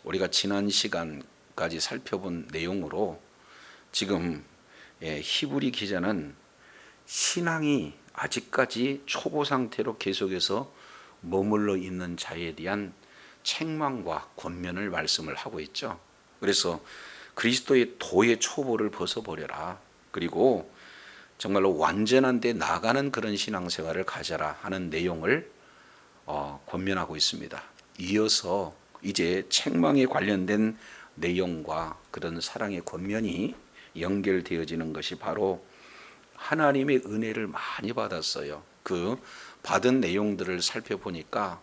우리가 지난 시간까지 살펴본 내용으로 지금 히브리 기자는 신앙이 아직까지 초보 상태로 계속해서 머물러 있는 자에 대한 책망과 권면을 말씀을 하고 있죠. 그래서 그리스도의 도의 초보를 벗어버려라. 그리고 정말로 완전한 데 나가는 그런 신앙생활을 가져라 하는 내용을 권면하고 있습니다. 이어서 이제 책망에 관련된 내용과 그런 사랑의 권면이 연결되어지는 것이 바로 하나님의 은혜를 많이 받았어요. 그 받은 내용들을 살펴보니까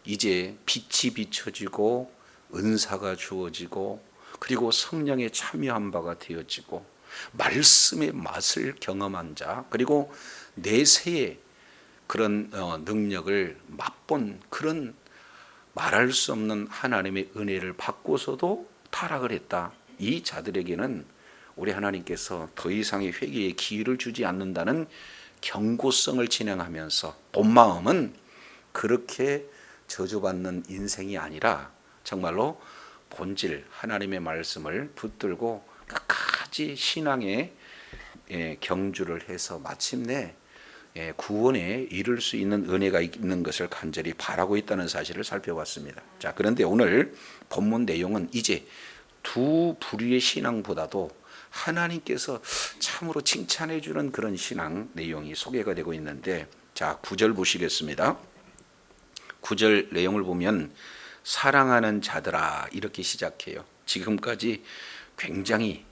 이제 빛이 비춰지고 은사가 주어지고 그리고 성령에 참여한 바가 되어지고 말씀의 맛을 경험한 자, 그리고 내세의 그런 능력을 맛본 그런 말할 수 없는 하나님의 은혜를 받고서도 타락을 했다. 이 자들에게는 우리 하나님께서 더 이상의 회개의 기회를 주지 않는다는 경고성을 진행하면서 본 마음은 그렇게 저주받는 인생이 아니라 정말로 본질 하나님의 말씀을 붙들고 끝까지 신앙의 경주를 해서 마침내 구원에 이를 수 있는 은혜가 있는 것을 간절히 바라고 있다는 사실을 살펴봤습니다. 자, 그런데 오늘 본문 내용은 이제 두 부류의 신앙보다도 하나님께서 참으로 칭찬해 주는 그런 신앙 내용이 소개가 되고 있는데, 자, 9절 보시겠습니다. 9절 내용을 보면 사랑하는 자들아 이렇게 시작해요. 지금까지 굉장히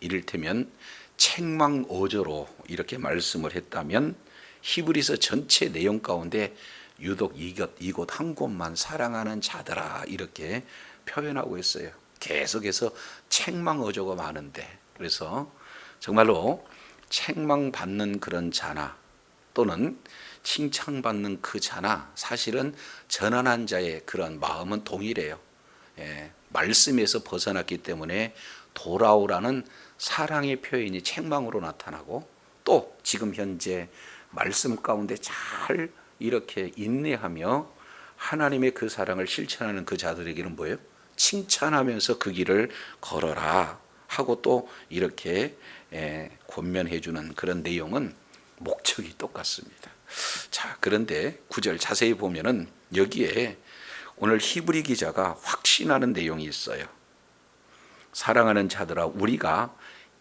이를테면 책망어조로 이렇게 말씀을 했다면 히브리서 전체 내용 가운데 유독 이곳 한 곳만 사랑하는 자들아 이렇게 표현하고 있어요. 계속해서 책망어조가 많은데, 그래서 정말로 책망받는 그런 자나 또는 칭찬받는 그 자나 사실은 전환한 자의 그런 마음은 동일해요. 말씀에서 벗어났기 때문에 돌아오라는 사랑의 표현이 책망으로 나타나고, 또 지금 현재 말씀 가운데 잘 이렇게 인내하며 하나님의 그 사랑을 실천하는 그 자들에게는 뭐예요? 칭찬하면서 그 길을 걸어라 하고 또 이렇게 권면해 주는 그런 내용은 목적이 똑같습니다. 자, 그런데 9절 자세히 보면은 여기에 오늘 히브리 기자가 확신하는 내용이 있어요. 사랑하는 자들아 우리가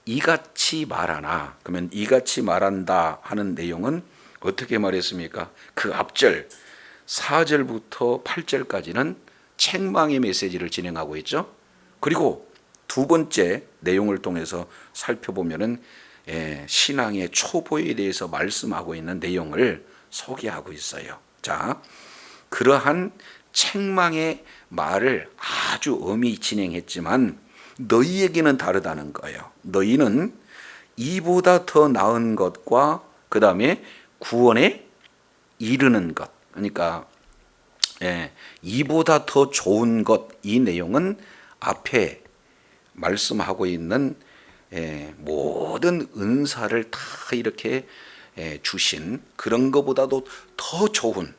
이같이 말하나, 그러면 이같이 말한다 하는 내용은 어떻게 말했습니까? 그 앞절 4절부터 8절까지는 책망의 메시지를 진행하고 있죠. 그리고 두 번째 내용을 통해서 살펴보면은 신앙의 초보에 대해서 말씀하고 있는 내용을 소개하고 있어요. 자, 그러한 책망의 말을 아주 엄히 진행했지만 너희에게는 다르다는 거예요. 너희는 이보다 더 나은 것과 그 다음에 구원에 이르는 것, 그러니까 이보다 더 좋은 것, 이 내용은 앞에 말씀하고 있는 모든 은사를 다 이렇게 주신 그런 것보다도 더 좋은,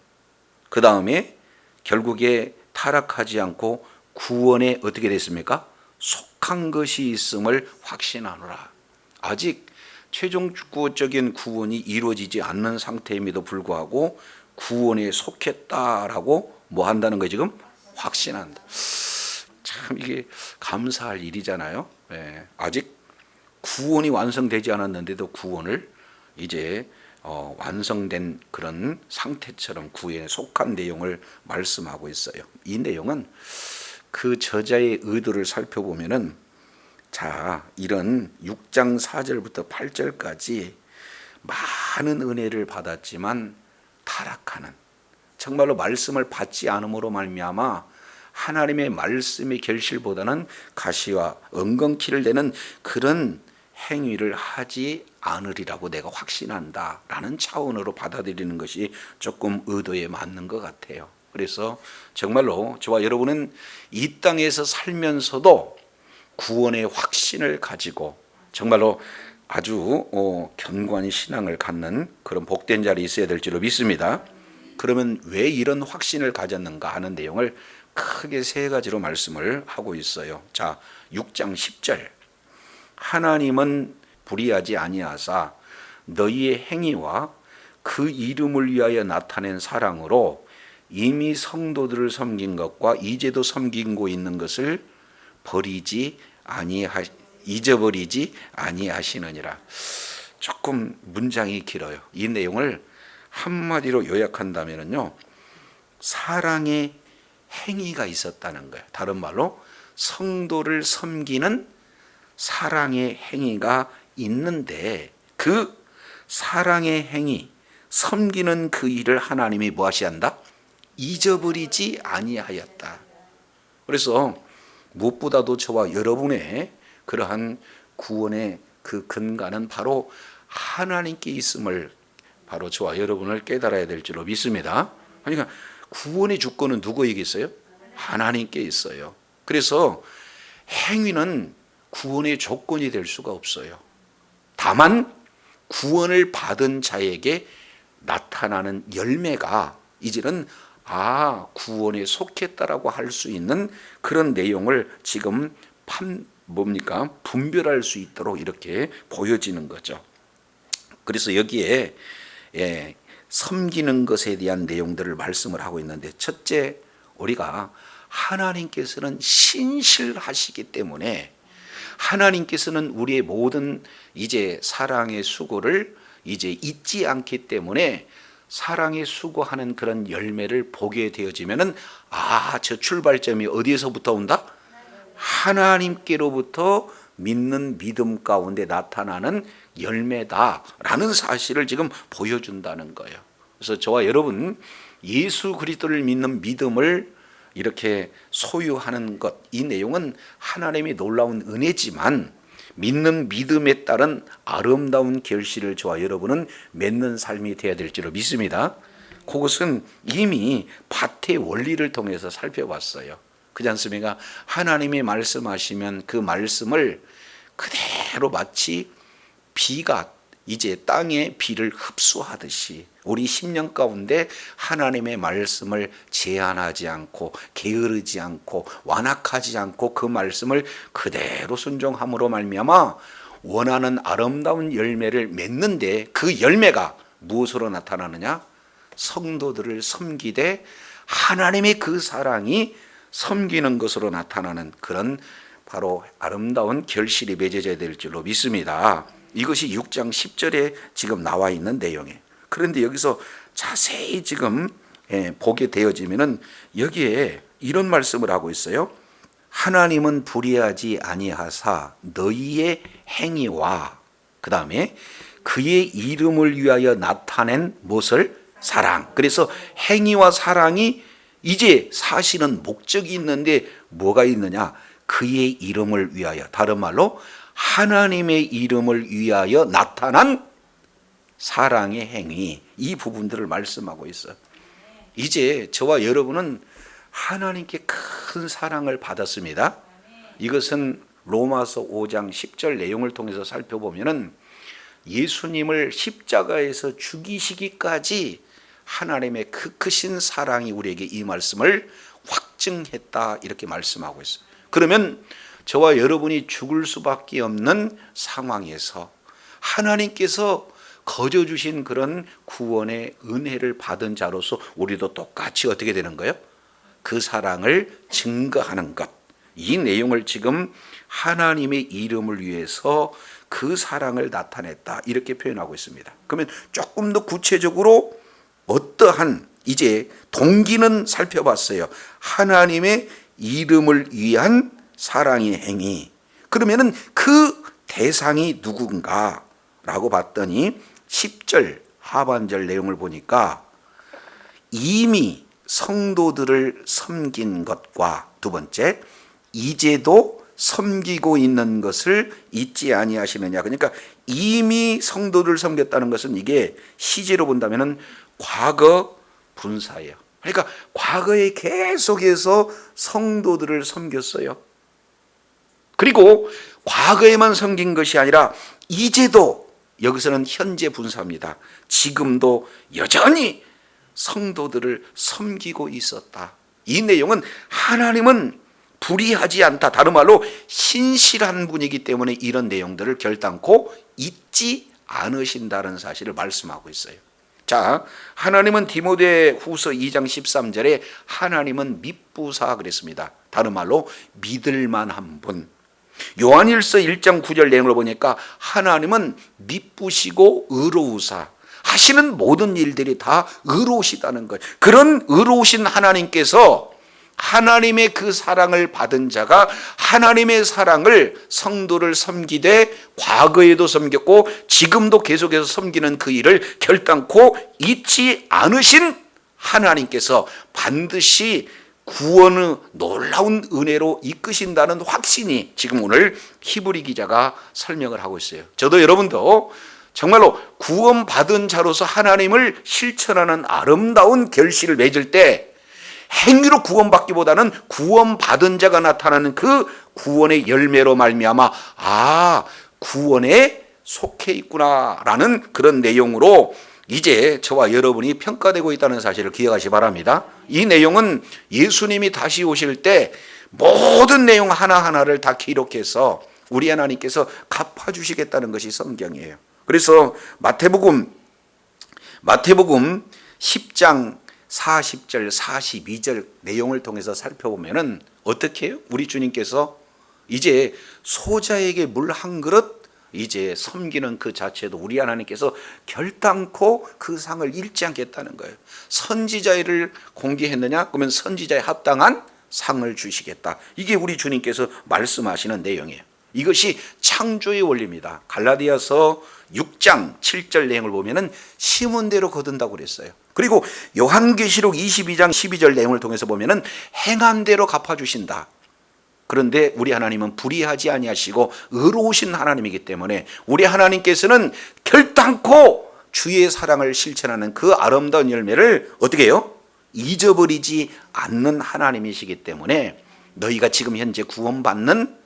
그 다음에 결국에 타락하지 않고 구원에 어떻게 됐습니까? 속한 것이 있음을 확신하노라. 아직 최종적인 구원이 이루어지지 않는 상태임에도 불구하고 구원에 속했다라고 뭐 한다는 거예요? 지금 확신한다. 참 이게 감사할 일이잖아요. 아직 구원이 완성되지 않았는데도 구원을 이제 완성된 그런 상태처럼 구원에 속한 내용을 말씀하고 있어요. 이 내용은 그 저자의 의도를 살펴보면은, 자, 이런 6장 4절부터 8절까지 많은 은혜를 받았지만 타락하는, 정말로 말씀을 받지 않음으로 말미암아 하나님의 말씀의 결실보다는 가시와 엉겅퀴를 내는 그런 행위를 하지 않으리라고 내가 확신한다라는 차원으로 받아들이는 것이 조금 의도에 맞는 것 같아요. 그래서 정말로 저와 여러분은 이 땅에서 살면서도 구원의 확신을 가지고 정말로 아주 견고한 신앙을 갖는 그런 복된 자리에 있어야 될 줄로 믿습니다. 그러면 왜 이런 확신을 가졌는가 하는 내용을 크게 세 가지로 말씀을 하고 있어요. 자, 6장 10절. 하나님은 불의하지 아니하사 너희의 행위와 그 이름을 위하여 나타낸 사랑으로 이미 성도들을 섬긴 것과 이제도 섬기고 있는 것을 잊어버리지 아니하시느니라. 조금 문장이 길어요. 이 내용을 한마디로 요약한다면요, 사랑의 행위가 있었다는 거예요. 다른 말로 성도를 섬기는 사랑의 행위가 있는데, 그 사랑의 행위, 섬기는 그 일을 하나님이 무엇이한다? 잊어버리지 아니하였다. 그래서 무엇보다도 저와 여러분의 그러한 구원의 그 근간은 바로 하나님께 있음을 바로 저와 여러분을 깨달아야 될 줄로 믿습니다. 그러니까 구원의 주권은 누구에게 있어요? 하나님께 있어요. 그래서 행위는 구원의 조건이 될 수가 없어요. 다만 구원을 받은 자에게 나타나는 열매가 이제는 구원에 속했다라고 할 수 있는 그런 내용을 지금 분별할 수 있도록 이렇게 보여지는 거죠. 그래서 여기에 섬기는 것에 대한 내용들을 말씀을 하고 있는데, 첫째, 우리가 하나님께서는 신실하시기 때문에 하나님께서는 우리의 모든 이제 사랑의 수고를 이제 잊지 않기 때문에 사랑의 수고하는 그런 열매를 보게 되어지면은 저 출발점이 어디에서부터 온다? 하나님께로부터 믿는 믿음 가운데 나타나는 열매다라는 사실을 지금 보여준다는 거예요. 그래서 저와 여러분, 예수 그리스도를 믿는 믿음을 이렇게 소유하는 것, 이 내용은 하나님의 놀라운 은혜지만 믿는 믿음에 따른 아름다운 결실을 저와 여러분은 맺는 삶이 되어야 될 줄로 믿습니다. 그것은 이미 밭의 원리를 통해서 살펴봤어요. 그렇지 않습니까? 하나님이 말씀하시면 그 말씀을 그대로 마치 비가 이제 땅의 비를 흡수하듯이 우리 심령 가운데 하나님의 말씀을 제한하지 않고 게으르지 않고 완악하지 않고 그 말씀을 그대로 순종함으로 말미암아 원하는 아름다운 열매를 맺는데, 그 열매가 무엇으로 나타나느냐? 성도들을 섬기되 하나님의 그 사랑이 섬기는 것으로 나타나는 그런 바로 아름다운 결실이 맺어져야 될 줄로 믿습니다. 이것이 6장 10절에 지금 나와 있는 내용이에요. 그런데 여기서 자세히 지금 보게 되어지면은 여기에 이런 말씀을 하고 있어요. 하나님은 불의하지 아니하사 너희의 행위와 그 다음에 그의 이름을 위하여 나타낸 무엇을? 사랑. 그래서 행위와 사랑이 이제 사실은 목적이 있는데 뭐가 있느냐? 그의 이름을 위하여, 다른 말로 하나님의 이름을 위하여 나타난 사랑의 행위, 이 부분들을 말씀하고 있어요. 이제 저와 여러분은 하나님께 큰 사랑을 받았습니다. 이것은 로마서 5장 10절 내용을 통해서 살펴보면은 예수님을 십자가에서 죽이시기까지 하나님의 그 크신 사랑이 우리에게 이 말씀을 확증했다, 이렇게 말씀하고 있어요. 그러면 저와 여러분이 죽을 수밖에 없는 상황에서 하나님께서 거저 주신 그런 구원의 은혜를 받은 자로서 우리도 똑같이 어떻게 되는 거예요? 그 사랑을 증거하는 것. 이 내용을 지금 하나님의 이름을 위해서 그 사랑을 나타냈다, 이렇게 표현하고 있습니다. 그러면 조금 더 구체적으로 어떠한 이제 동기는 살펴봤어요. 하나님의 이름을 위한 사랑의 행위. 그러면은 그 대상이 누군가라고 봤더니 10절 하반절 내용을 보니까 이미 성도들을 섬긴 것과 두 번째, 이제도 섬기고 있는 것을 잊지 아니하시느냐. 그러니까 이미 성도들을 섬겼다는 것은 이게 시제로 본다면은 과거 분사예요. 그러니까 과거에 계속해서 성도들을 섬겼어요. 그리고 과거에만 섬긴 것이 아니라 이제도, 여기서는 현재 분사입니다. 지금도 여전히 성도들을 섬기고 있었다. 이 내용은 하나님은 불의하지 않다. 다른 말로 신실한 분이기 때문에 이런 내용들을 결단코 잊지 않으신다는 사실을 말씀하고 있어요. 자, 하나님은 디모데후서 2장 13절에 하나님은 밉부사 그랬습니다. 다른 말로 믿을 만한 분. 요한일서 1장 9절 내용을 보니까 하나님은 밉부시고 의로우사, 하시는 모든 일들이 다 의로우시다는 것. 그런 의로우신 하나님께서 하나님의 그 사랑을 받은 자가 하나님의 사랑을 성도를 섬기되 과거에도 섬겼고 지금도 계속해서 섬기는 그 일을 결단코 잊지 않으신 하나님께서 반드시 구원의 놀라운 은혜로 이끄신다는 확신이 지금 오늘 히브리 기자가 설명을 하고 있어요. 저도 여러분도 정말로 구원받은 자로서 하나님을 실천하는 아름다운 결실을 맺을 때 행위로 구원받기보다는 구원받은 자가 나타나는 그 구원의 열매로 말미암아 구원에 속해 있구나라는 그런 내용으로 이제 저와 여러분이 평가되고 있다는 사실을 기억하시 바랍니다. 이 내용은 예수님이 다시 오실 때 모든 내용 하나하나를 다 기록해서 우리 하나님께서 갚아주시겠다는 것이 성경이에요. 그래서 마태복음 10장 40절 42절 내용을 통해서 살펴보면은 어떻게 해요? 우리 주님께서 이제 소자에게 물 한 그릇 이제 섬기는 그 자체도 우리 하나님께서 결단코 그 상을 잃지 않겠다는 거예요. 선지자를 공개했느냐? 그러면 선지자에 합당한 상을 주시겠다. 이게 우리 주님께서 말씀하시는 내용이에요. 이것이 창조의 원리입니다. 갈라디아서 6장 7절 내용을 보면은 심은 대로 거둔다고 그랬어요. 그리고 요한계시록 22장 12절 내용을 통해서 보면은 행한 대로 갚아주신다. 그런데 우리 하나님은 불의하지 아니하시고 의로우신 하나님이기 때문에 우리 하나님께서는 결단코 주의 사랑을 실천하는 그 아름다운 열매를 어떻게 해요? 잊어버리지 않는 하나님이시기 때문에 너희가 지금 현재 구원받는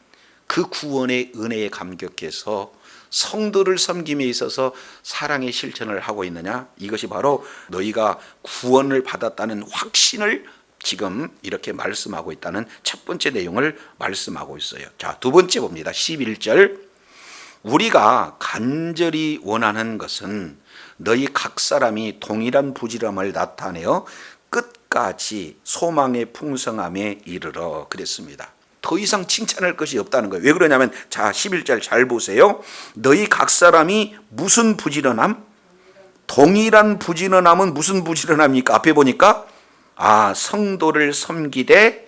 그 구원의 은혜에 감격해서 성도를 섬김에 있어서 사랑의 실천을 하고 있느냐? 이것이 바로 너희가 구원을 받았다는 확신을 지금 이렇게 말씀하고 있다는 첫 번째 내용을 말씀하고 있어요. 자, 두 번째 봅니다. 11절. 우리가 간절히 원하는 것은 너희 각 사람이 동일한 부지런함을 나타내어 끝까지 소망의 풍성함에 이르러 그랬습니다. 더 이상 칭찬할 것이 없다는 거예요. 왜 그러냐면 자 11절 잘 보세요. 너희 각 사람이 무슨 부지런함? 동일한 부지런함은 무슨 부지런함입니까? 앞에 보니까 성도를 섬기되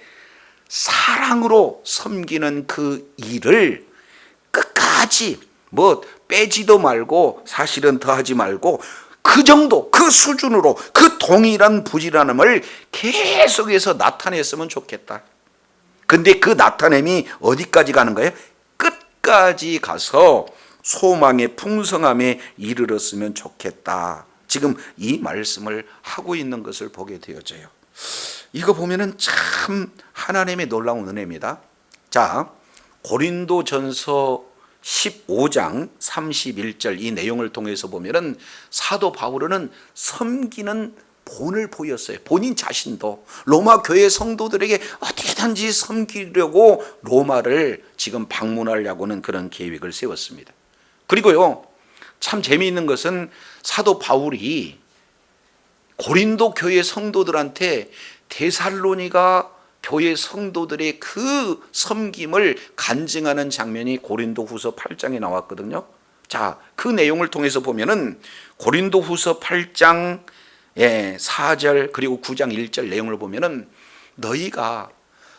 사랑으로 섬기는 그 일을 끝까지 빼지도 말고 사실은 더하지 말고 그 정도 그 수준으로 그 동일한 부지런함을 계속해서 나타냈으면 좋겠다. 근데 그 나타냄이 어디까지 가는 거예요? 끝까지 가서 소망의 풍성함에 이르렀으면 좋겠다. 지금 이 말씀을 하고 있는 것을 보게 되어져요. 이거 보면은 참 하나님의 놀라운 은혜입니다. 자, 고린도전서 15장 31절 이 내용을 통해서 보면은 사도 바울은 섬기는 본을 보였어요. 본인 자신도 로마 교회 성도들에게 어떻게든지 섬기려고 로마를 지금 방문하려고는 그런 계획을 세웠습니다. 그리고요, 참 재미있는 것은 사도 바울이 고린도 교회 성도들한테 데살로니가 교회 성도들의 그 섬김을 간증하는 장면이 고린도후서 8장에 나왔거든요. 자, 그 내용을 통해서 보면은 고린도후서 8장 4절 그리고 9장 1절 내용을 보면은 너희가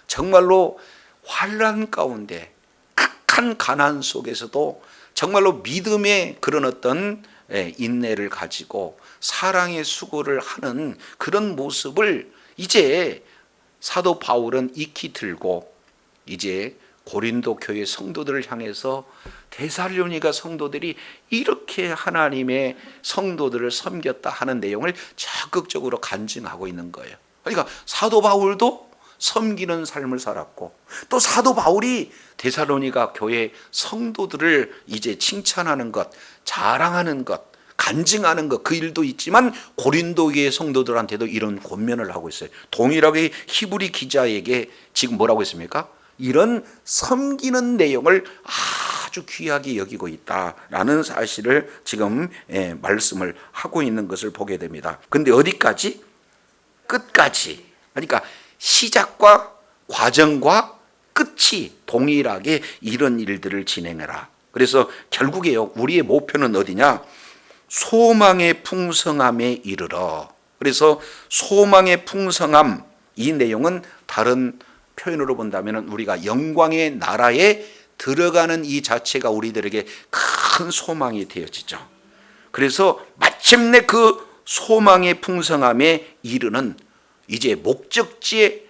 정말로 환난 가운데 극한 가난 속에서도 정말로 믿음의 그런 어떤 인내를 가지고 사랑의 수고를 하는 그런 모습을 이제 사도 바울은 익히 들고 이제 고린도 교회 성도들을 향해서 데살로니가 성도들이 이렇게 하나님의 성도들을 섬겼다 하는 내용을 적극적으로 간증하고 있는 거예요. 그러니까 사도 바울도 섬기는 삶을 살았고 또 사도 바울이 데살로니가 교회 성도들을 이제 칭찬하는 것, 자랑하는 것, 간증하는 것, 그 일도 있지만 고린도 교회 성도들한테도 이런 권면을 하고 있어요. 동일하게 히브리 기자에게 지금 뭐라고 했습니까? 이런 섬기는 내용을 아주 귀하게 여기고 있다라는 사실을 지금 말씀을 하고 있는 것을 보게 됩니다. 근데 어디까지? 끝까지. 그러니까 시작과 과정과 끝이 동일하게 이런 일들을 진행해라. 그래서 결국에요, 우리의 목표는 어디냐? 소망의 풍성함에 이르러. 그래서 소망의 풍성함, 이 내용은 다른 표현으로 본다면 우리가 영광의 나라에 들어가는 이 자체가 우리들에게 큰 소망이 되어지죠. 그래서 마침내 그 소망의 풍성함에 이르는 이제 목적지에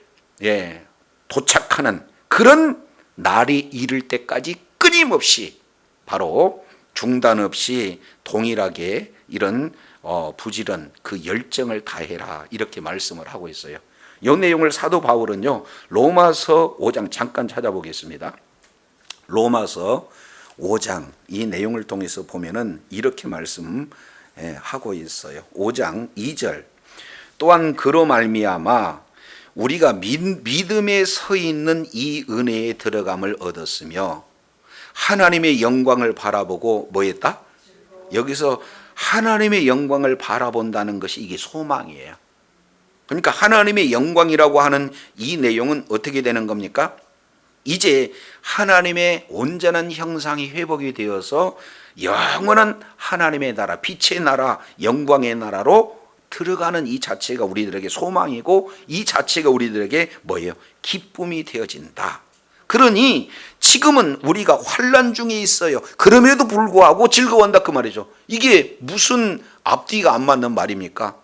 도착하는 그런 날이 이를 때까지 끊임없이 바로 중단 없이 동일하게 이런 부지런 그 열정을 다해라, 이렇게 말씀을 하고 있어요. 이 내용을 사도 바울은요, 로마서 5장 잠깐 찾아보겠습니다. 로마서 5장 이 내용을 통해서 보면은 이렇게 말씀하고 있어요. 5장 2절. 또한 그로 말미암아 우리가 믿음에 서 있는 이 은혜에 들어감을 얻었으며 하나님의 영광을 바라보고 뭐 했다? 여기서 하나님의 영광을 바라본다는 것이 이게 소망이에요. 그러니까 하나님의 영광이라고 하는 이 내용은 어떻게 되는 겁니까? 이제 하나님의 온전한 형상이 회복이 되어서 영원한 하나님의 나라, 빛의 나라, 영광의 나라로 들어가는 이 자체가 우리들에게 소망이고, 이 자체가 우리들에게 뭐예요? 기쁨이 되어진다. 그러니 지금은 우리가 환난 중에 있어요. 그럼에도 불구하고 즐거워한다, 그 말이죠. 이게 무슨 앞뒤가 안 맞는 말입니까?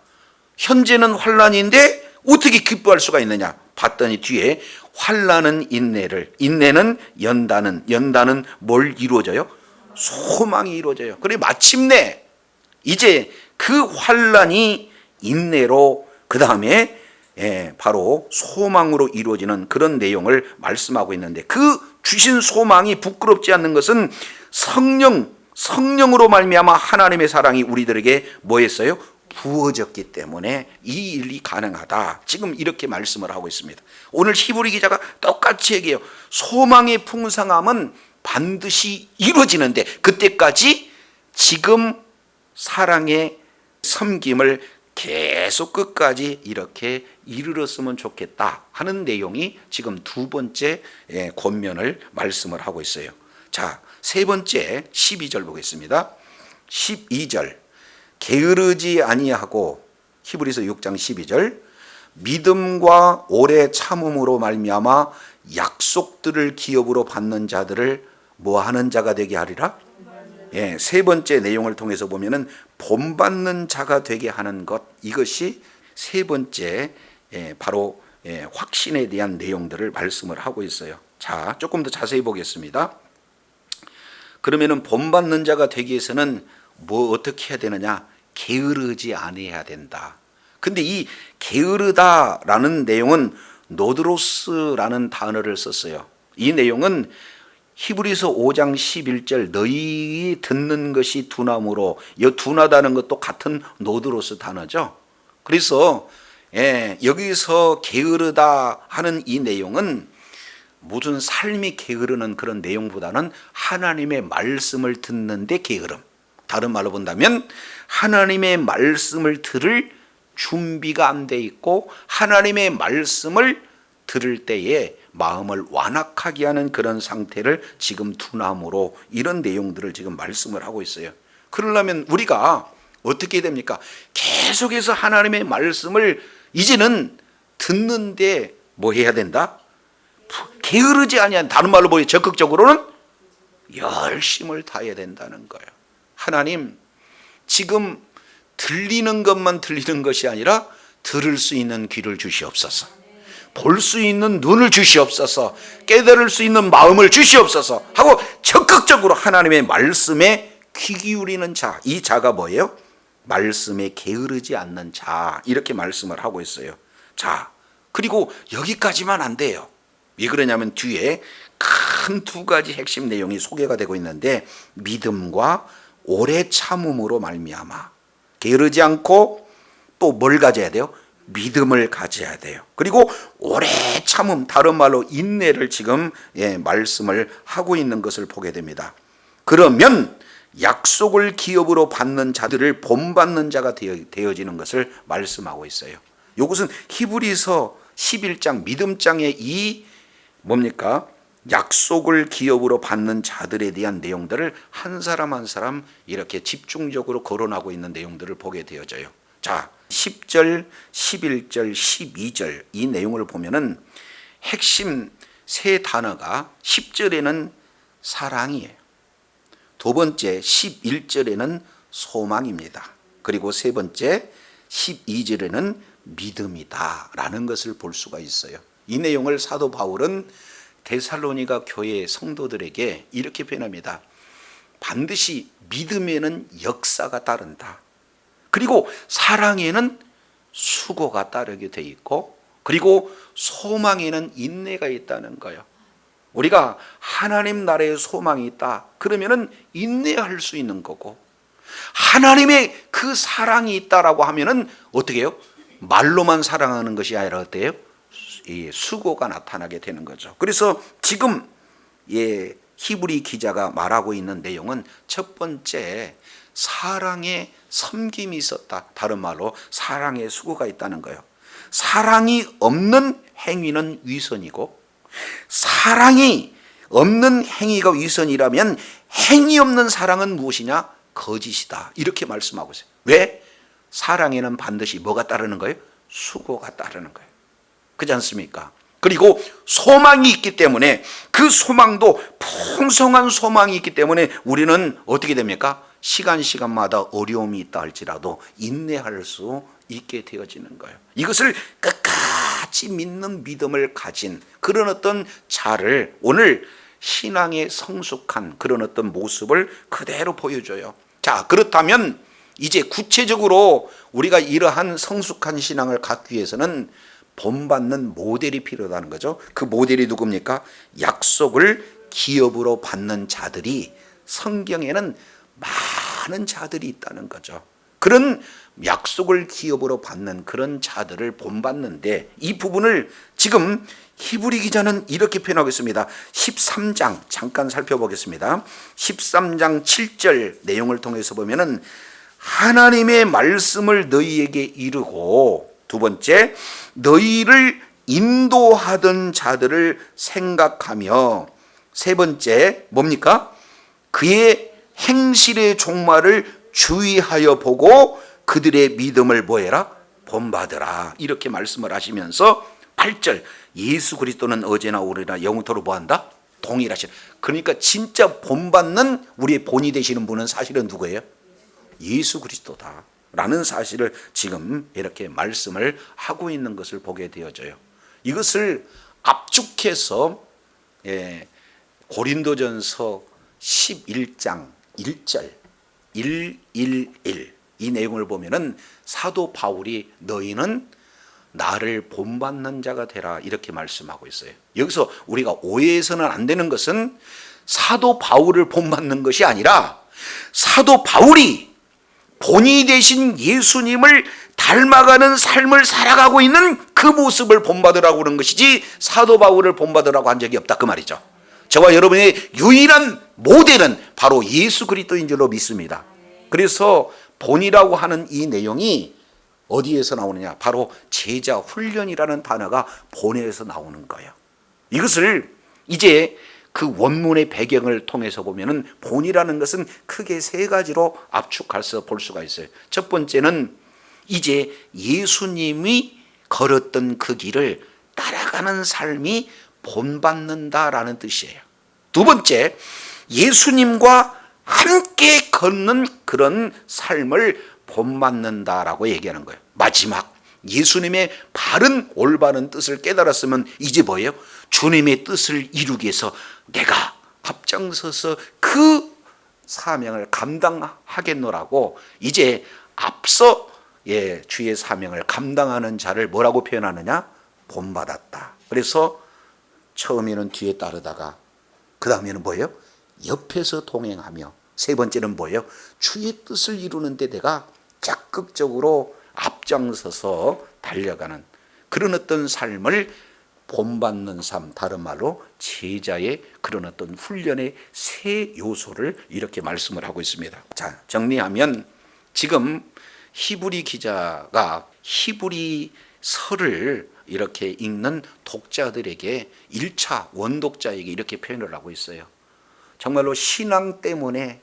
현재는 환난인데 어떻게 기뻐할 수가 있느냐? 봤더니 뒤에 환난은 인내를, 인내는 연단은 뭘 이루어져요? 소망이 이루어져요. 그래 마침내 이제 그 환난이 인내로, 그 다음에 바로 소망으로 이루어지는 그런 내용을 말씀하고 있는데, 그 주신 소망이 부끄럽지 않는 것은 성령으로 말미암아 하나님의 사랑이 우리들에게 뭐 했어요? 부어졌기 때문에 이 일이 가능하다. 지금 이렇게 말씀을 하고 있습니다. 오늘 히브리 기자가 똑같이 얘기해요. 소망의 풍성함은 반드시 이루어지는데 그때까지 지금 사랑의 섬김을 계속 끝까지 이렇게 이르렀으면 좋겠다 하는 내용이 지금 두 번째 권면을 말씀을 하고 있어요. 자, 세 번째 12절 보겠습니다. 12절. 게으르지 아니하고, 히브리서 6장 12절. 믿음과 오래 참음으로 말미암아 약속들을 기업으로 받는 자들을 뭐 하는 자가 되게 하리라? 세 번째 내용을 통해서 보면은 본받는 자가 되게 하는 것, 이것이 세 번째 바로 확신에 대한 내용들을 말씀을 하고 있어요. 자, 조금 더 자세히 보겠습니다. 그러면은 본받는 자가 되기 위해서는 뭐 어떻게 해야 되느냐? 게으르지 아니해야 된다. 근데 이 게으르다라는 내용은 노드로스라는 단어를 썼어요. 이 내용은 히브리서 5장 11절 너희 듣는 것이 둔함으로, 이 둔하다는 것도 같은 노드로스 단어죠. 그래서 여기서 게으르다 하는 이 내용은 무슨 삶이 게으르는 그런 내용보다는 하나님의 말씀을 듣는데 게으름. 다른 말로 본다면 하나님의 말씀을 들을 준비가 안 돼 있고, 하나님의 말씀을 들을 때에 마음을 완악하게 하는 그런 상태를 지금 둔함으로, 이런 내용들을 지금 말씀을 하고 있어요. 그러려면 우리가 어떻게 됩니까? 계속해서 하나님의 말씀을 이제는 듣는데 뭐 해야 된다? 게으르지 아니한, 다른 말로 보여 적극적으로는 열심을 다해야 된다는 거예요. 하나님, 지금 들리는 것만 들리는 것이 아니라 들을 수 있는 귀를 주시옵소서. 볼 수 있는 눈을 주시옵소서. 깨달을 수 있는 마음을 주시옵소서 하고 적극적으로 하나님의 말씀에 귀 기울이는 자, 이 자가 뭐예요? 말씀에 게으르지 않는 자, 이렇게 말씀을 하고 있어요. 자, 그리고 여기까지만 안 돼요. 왜 그러냐면 뒤에 큰 두 가지 핵심 내용이 소개가 되고 있는데, 믿음과 오래 참음으로 말미암아 게으르지 않고 또 뭘 가져야 돼요? 믿음을 가져야 돼요. 그리고 오래 참음, 다른 말로 인내를 지금 말씀을 하고 있는 것을 보게 됩니다. 그러면 약속을 기업으로 받는 자들을 본받는 자가 되어지는 것을 말씀하고 있어요. 이것은 히브리서 11장 믿음장의 이 뭡니까? 약속을 기업으로 받는 자들에 대한 내용들을 한 사람 한 사람 이렇게 집중적으로 거론하고 있는 내용들을 보게 되어져요. 자, 10절, 11절, 12절 이 내용을 보면은 핵심 세 단어가 10절에는 사랑이에요. 두 번째 11절에는 소망입니다. 그리고 세 번째 12절에는 믿음이다 라는 것을 볼 수가 있어요. 이 내용을 사도 바울은 데살로니가 교회 성도들에게 이렇게 표현합니다. 반드시 믿음에는 역사가 따른다. 그리고 사랑에는 수고가 따르게 돼 있고, 그리고 소망에는 인내가 있다는 거예요. 우리가 하나님 나라의 소망이 있다 그러면은 인내할 수 있는 거고, 하나님의 그 사랑이 있다라고 하면은 어떻게 해요? 말로만 사랑하는 것이 아니라 어때요? 수고가 나타나게 되는 거죠. 그래서 지금 히브리 기자가 말하고 있는 내용은 첫 번째 사랑의 섬김이 있었다. 다른 말로 사랑의 수고가 있다는 거예요. 사랑이 없는 행위는 위선이고, 사랑이 없는 행위가 위선이라면 행위 없는 사랑은 무엇이냐? 거짓이다. 이렇게 말씀하고 있어요. 왜? 사랑에는 반드시 뭐가 따르는 거예요? 수고가 따르는 거예요. 그렇지 않습니까? 그리고 소망이 있기 때문에 그 소망도 풍성한 소망이 있기 때문에 우리는 어떻게 됩니까? 시간마다 어려움이 있다 할지라도 인내할 수 있게 되어지는 거예요. 이것을 끝까지 믿는 믿음을 가진 그런 어떤 자를 오늘 신앙의 성숙한 그런 어떤 모습을 그대로 보여줘요. 자, 그렇다면 이제 구체적으로 우리가 이러한 성숙한 신앙을 갖기 위해서는 본받는 모델이 필요하다는 거죠. 그 모델이 누굽니까? 약속을 기업으로 받는 자들이 성경에는 많은 자들이 있다는 거죠. 그런 약속을 기업으로 받는 그런 자들을 본받는데 이 부분을 지금 히브리 기자는 이렇게 표현하고 있습니다. 13장 잠깐 살펴보겠습니다. 13장 7절 내용을 통해서 보면은 하나님의 말씀을 너희에게 이르고, 두 번째 너희를 인도하던 자들을 생각하며, 세 번째 뭡니까? 그의 행실의 종말을 주의하여 보고 그들의 믿음을 뭐해라? 본받으라. 이렇게 말씀을 하시면서 8절 예수 그리스도는 어제나 오늘이나 영원토록 뭐한다? 동일하시다. 그러니까 진짜 본받는 우리의 본이 되시는 분은 사실은 누구예요? 예수 그리스도다 라는 사실을 지금 이렇게 말씀을 하고 있는 것을 보게 되어져요. 이것을 압축해서 고린도전서 11장 1절 111 이 내용을 보면은 사도 바울이 너희는 나를 본받는 자가 되라 이렇게 말씀하고 있어요. 여기서 우리가 오해해서는 안 되는 것은 사도 바울을 본받는 것이 아니라 사도 바울이 본이 되신 예수님을 닮아가는 삶을 살아가고 있는 그 모습을 본받으라고 그런 것이지 사도 바울을 본받으라고 한 적이 없다 그 말이죠. 저와 여러분의 유일한 모델은 바로 예수 그리스도인 줄로 믿습니다. 그래서 본이라고 하는 이 내용이 어디에서 나오느냐? 바로 제자 훈련이라는 단어가 본에서 나오는 거예요. 이것을 이제 그 원문의 배경을 통해서 보면은 본이라는 것은 크게 세 가지로 압축해서 볼 수가 있어요. 첫 번째는 이제 예수님이 걸었던 그 길을 따라가는 삶이 본받는다라는 뜻이에요. 두 번째, 예수님과 함께 걷는 그런 삶을 본받는다라고 얘기하는 거예요. 마지막, 예수님의 바른 올바른 뜻을 깨달았으면 이제 뭐예요? 주님의 뜻을 이루기 위해서 내가 앞장서서 그 사명을 감당하겠노라고 이제 앞서 주의 사명을 감당하는 자를 뭐라고 표현하느냐? 본받았다. 그래서 처음에는 뒤에 따르다가 그 다음에는 뭐예요? 옆에서 동행하며 세 번째는 뭐예요? 주의 뜻을 이루는데 내가 적극적으로 앞장서서 달려가는 그런 어떤 삶을 본받는 삶, 다른 말로 제자의 그런 어떤 훈련의 세 요소를 이렇게 말씀을 하고 있습니다. 자, 정리하면 지금 히브리 기자가 히브리서를 이렇게 읽는 독자들에게 1차 원독자에게 이렇게 표현을 하고 있어요. 정말로 신앙 때문에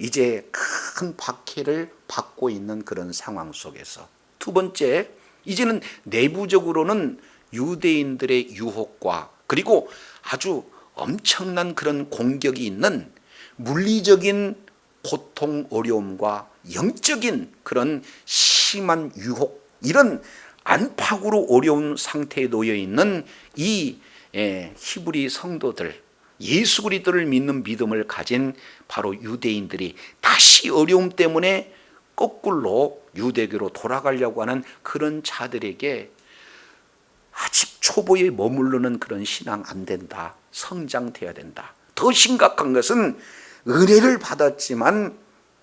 이제 큰 박해를 받고 있는 그런 상황 속에서 두 번째, 이제는 내부적으로는 유대인들의 유혹과 그리고 아주 엄청난 그런 공격이 있는 물리적인 고통, 어려움과 영적인 그런 심한 유혹, 이런 안팎으로 어려운 상태에 놓여 있는 이 히브리 성도들, 예수 그리스도를 믿는 믿음을 가진 바로 유대인들이 다시 어려움 때문에 거꾸로 유대교로 돌아가려고 하는 그런 자들에게 아직 초보에 머무르는 그런 신앙 안 된다. 성장돼야 된다. 더 심각한 것은 은혜를 받았지만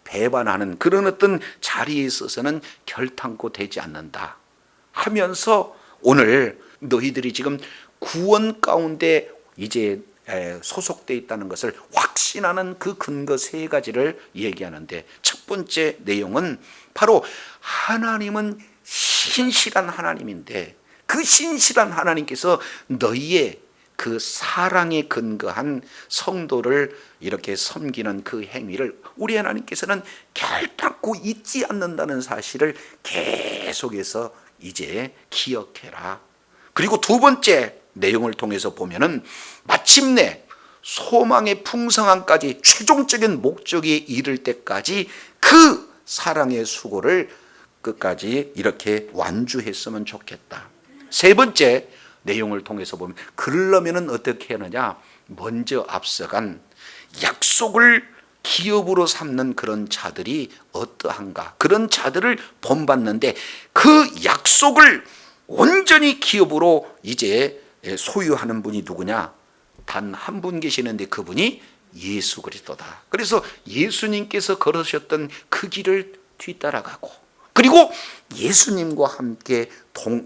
배반하는 그런 어떤 자리에 있어서는 결탄코 되지 않는다 하면서 오늘 너희들이 지금 구원 가운데 이제 소속되어 있다는 것을 확신하는 그 근거 세 가지를 얘기하는데, 첫 번째 내용은 바로 하나님은 신실한 하나님인데 그 신실한 하나님께서 너희의 그 사랑에 근거한 성도를 이렇게 섬기는 그 행위를 우리 하나님께서는 결단코 잊지 않는다는 사실을 계속해서 이제 기억해라. 그리고 두 번째 내용을 통해서 보면은 마침내 소망의 풍성함까지 최종적인 목적에 이를 때까지 그 사랑의 수고를 끝까지 이렇게 완주했으면 좋겠다. 세 번째 내용을 통해서 보면 그러려면 어떻게 하느냐, 먼저 앞서간 약속을 기업으로 삼는 그런 자들이 어떠한가, 그런 자들을 본받는데 그 약속을 온전히 기업으로 이제 소유하는 분이 누구냐, 단 한 분 계시는데 그분이 예수 그리스도다. 그래서 예수님께서 걸으셨던 그 길을 뒤따라가고 그리고 예수님과 함께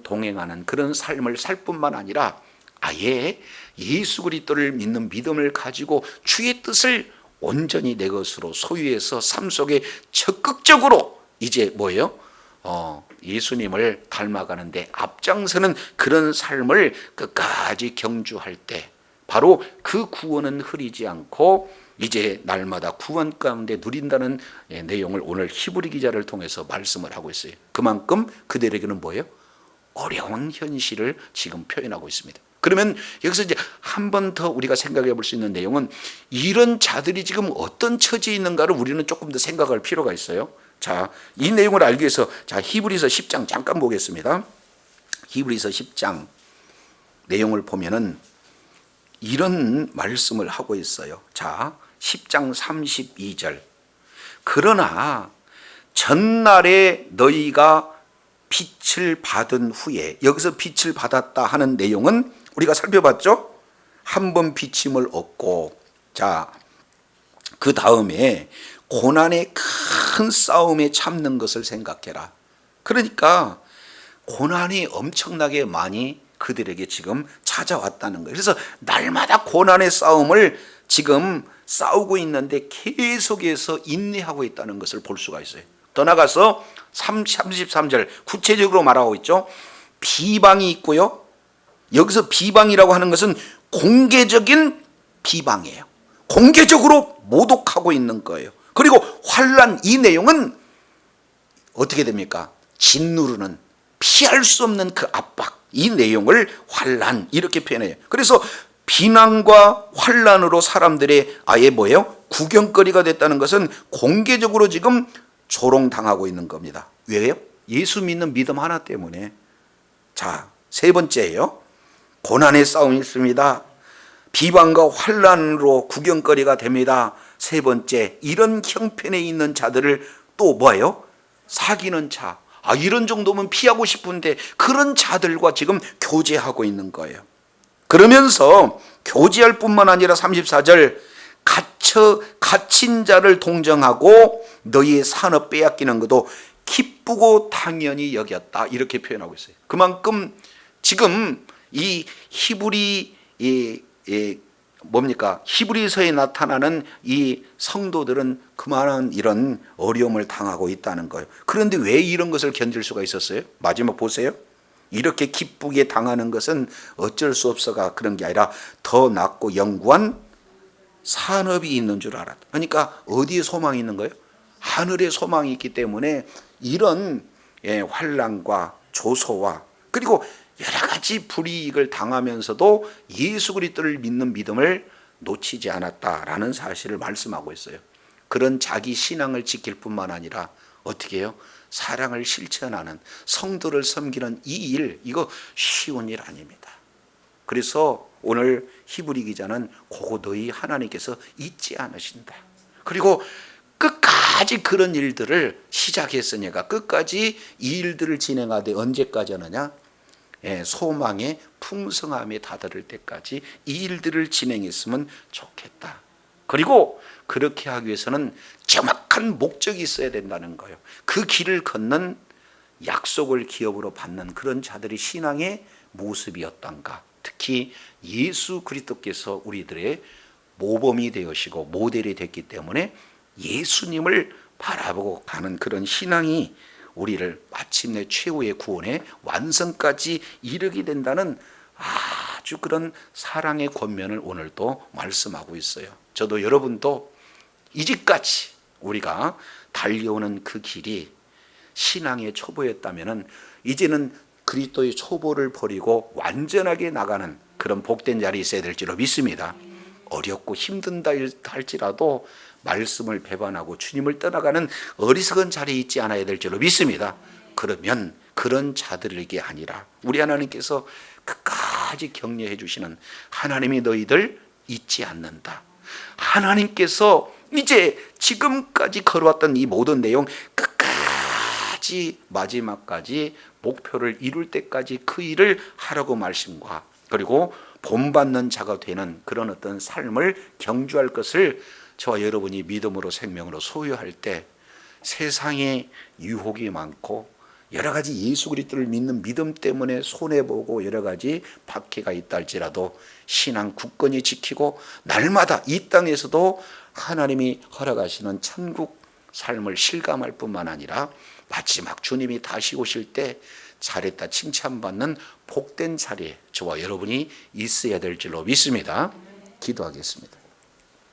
동행하는 그런 삶을 살 뿐만 아니라 아예 예수 그리스도를 믿는 믿음을 가지고 주의 뜻을 온전히 내 것으로 소유해서 삶 속에 적극적으로 이제 뭐예요? 예수님을 닮아가는데 앞장서는 그런 삶을 끝까지 경주할 때 바로 그 구원은 흐리지 않고 이제 날마다 구원 가운데 누린다는 내용을 오늘 히브리 기자를 통해서 말씀을 하고 있어요. 그만큼 그들에게는 뭐예요? 어려운 현실을 지금 표현하고 있습니다. 그러면 여기서 이제 한 번 더 우리가 생각해 볼 수 있는 내용은 이런 자들이 지금 어떤 처지에 있는가를 우리는 조금 더 생각할 필요가 있어요. 자, 이 내용을 알기 위해서 자, 히브리서 10장 잠깐 보겠습니다. 히브리서 10장 내용을 보면은 이런 말씀을 하고 있어요. 자, 10장 32절. 그러나 전날에 너희가 빛을 받은 후에, 여기서 빛을 받았다 하는 내용은 우리가 살펴봤죠? 한 번 비침을 얻고, 자, 그 다음에 고난의 큰 싸움에 참는 것을 생각해라. 그러니까 고난이 엄청나게 많이 그들에게 지금 찾아왔다는 거예요. 그래서 날마다 고난의 싸움을 지금 싸우고 있는데 계속해서 인내하고 있다는 것을 볼 수가 있어요. 더 나가서 33절 구체적으로 말하고 있죠. 비방이 있고요. 여기서 비방이라고 하는 것은 공개적인 비방이에요. 공개적으로 모독하고 있는 거예요. 그리고 환난, 이 내용은 어떻게 됩니까? 짓누르는, 피할 수 없는 그 압박, 이 내용을 환난 이렇게 표현해요. 그래서 비난과 환난으로 사람들의 아예 뭐예요? 구경거리가 됐다는 것은 공개적으로 지금 조롱당하고 있는 겁니다. 왜요? 예수 믿는 믿음 하나 때문에. 자, 세 번째예요. 고난의 싸움이 있습니다. 비방과 환난으로 구경거리가 됩니다. 세 번째, 이런 형편에 있는 자들을 또 뭐예요? 사귀는 자. 이런 정도면 피하고 싶은데 그런 자들과 지금 교제하고 있는 거예요. 그러면서 교제할 뿐만 아니라 34절 갇힌 자를 동정하고 너희의 산업 빼앗기는 것도 기쁘고 당연히 여겼다. 이렇게 표현하고 있어요. 그만큼 지금 이 히브리 히브리서에 나타나는 이 성도들은 그만한 이런 어려움을 당하고 있다는 거예요. 그런데 왜 이런 것을 견딜 수가 있었어요? 마지막 보세요. 이렇게 기쁘게 당하는 것은 어쩔 수 없어가 그런 게 아니라 더 낫고 영구한 산업이 있는 줄 알았다. 그러니까 어디에 소망이 있는 거예요? 하늘에 소망이 있기 때문에 이런 환난과 조소와 그리고 여러 가지 불이익을 당하면서도 예수 그리스도를 믿는 믿음을 놓치지 않았다라는 사실을 말씀하고 있어요. 그런 자기 신앙을 지킬 뿐만 아니라 어떻게 해요? 사랑을 실천하는 성도를 섬기는 이 일, 이거 쉬운 일 아닙니다. 그래서 오늘 히브리 기자는 그거 너희 하나님께서 잊지 않으신다. 그리고 끝까지 그런 일들을 시작했으니까 끝까지 이 일들을 진행하되 언제까지 하느냐? 소망의 풍성함에 다다를 때까지 이 일들을 진행했으면 좋겠다. 그리고 그렇게 하기 위해서는 정확한 목적이 있어야 된다는 거예요. 그 길을 걷는 약속을 기업으로 받는 그런 자들이 신앙의 모습이었던가. 특히 예수 그리스도께서 우리들의 모범이 되시고 모델이 됐기 때문에 예수님을 바라보고 가는 그런 신앙이 우리를 마침내 최후의 구원의 완성까지 이르게 된다는 아주 그런 사랑의 권면을 오늘 또 말씀하고 있어요. 저도 여러분도 이제까지 우리가 달려오는 그 길이 신앙의 초보였다면 이제는 그리스도의 초보를 버리고 완전하게 나가는 그런 복된 자리에 있어야 될 줄로 믿습니다. 어렵고 힘든다 할지라도 말씀을 배반하고 주님을 떠나가는 어리석은 자리에 있지 않아야 될 줄로 믿습니다. 그러면 그런 자들에게 아니라 우리 하나님께서 끝까지 격려해 주시는 하나님이 너희들 잊지 않는다. 하나님께서 이제 지금까지 걸어왔던 이 모든 내용 끝까지 마지막까지 목표를 이룰 때까지 그 일을 하라고 말씀과 그리고 본받는 자가 되는 그런 어떤 삶을 경주할 것을 저와 여러분이 믿음으로 생명으로 소유할 때 세상에 유혹이 많고 여러 가지 예수 그리스도를 믿는 믿음 때문에 손해보고 여러 가지 박해가 있다 할지라도 신앙 굳건히 지키고 날마다 이 땅에서도 하나님이 허락하시는 천국 삶을 실감할 뿐만 아니라 마지막 주님이 다시 오실 때 잘했다 칭찬받는 복된 자리에 저와 여러분이 있어야 될 줄로 믿습니다. 기도하겠습니다.